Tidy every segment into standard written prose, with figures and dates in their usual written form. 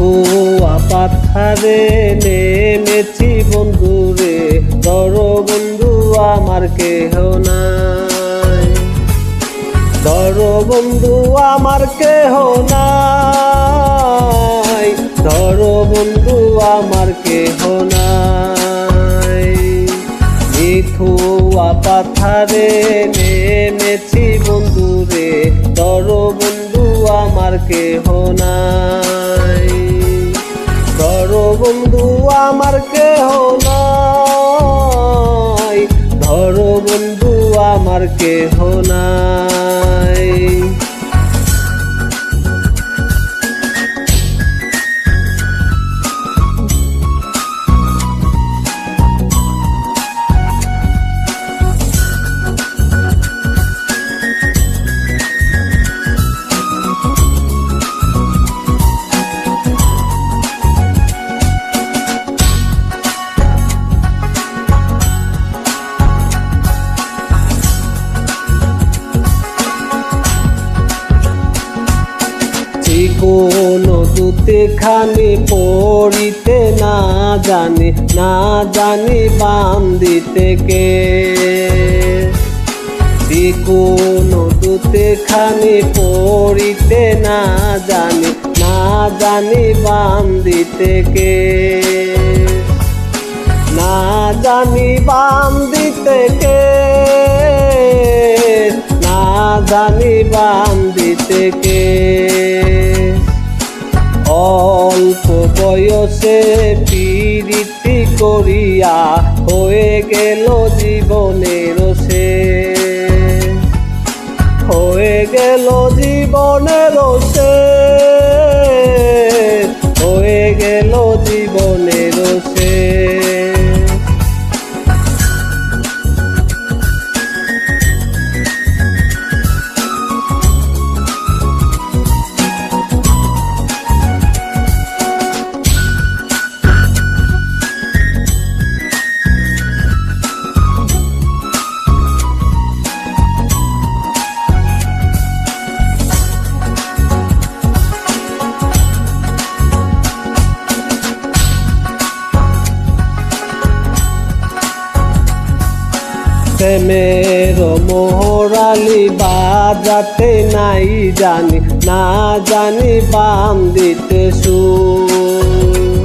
নিথুয়া পাথারে নেমেছি বন্ধুরে, ধর বন্ধু আমার কেহ নাই, ধর বন্ধু আমার কেহ নাই, ধর বন্ধু আমার কেহ নাই। নিথুয়া পাথারে নেমেছি বন্ধুরে, ধর বন্ধু আমার কেহ নাই, ধর বন্ধু আমার কেহ নাই, ধর বন্ধু আমার কেহ নাই। কোনো দুতে খানি পড়িতে না জানি, না জানি বাম দিতে কে, কোনো দুতে খানি পড়িতে না জানি, না জানি বাম দিতে কে, না জানি বাম দিতে কে, না জানি বাম দিতে কে। অল্প বয়সে প্রীতি করিয়া হয়ে গেল জীবনের শেষ, হয়ে গেল জীবনের শেষ, হয়ে গেল জীবনের শেষ। প্রেমের মোহরালি বাজাতে নাই জানি, না জানি বাম দিতে সুর,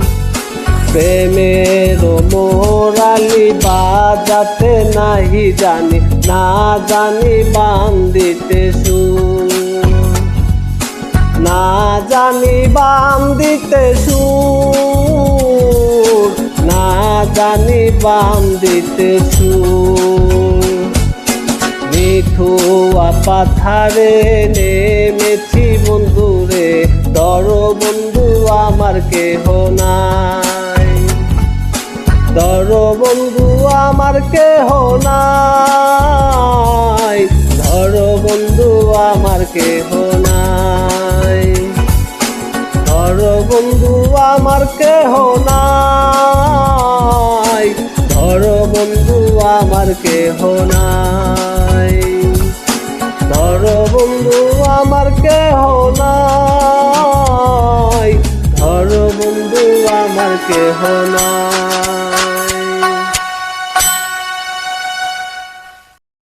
প্রেমের মোহরালি বাজাতে নাই জানি, না জানি বাম দিতে সুর, না জানি বাম দিতে সুর, না জানি বাম দিতে সুর। নিথুয়া পাথারে নেমেছি বন্ধুরে, ধর বন্ধু আমার কেহ নাই, ধর বন্ধু আমার কেহ নাই, ধর বন্ধু আমার কেহ নাই, ধর বন্ধু আমার কেহ নাই, ধর বন্ধু আমার কেহ নাই, ধর বন্ধু আমার কেহ নাই, ধর বন্ধু আমার কেহ নাই।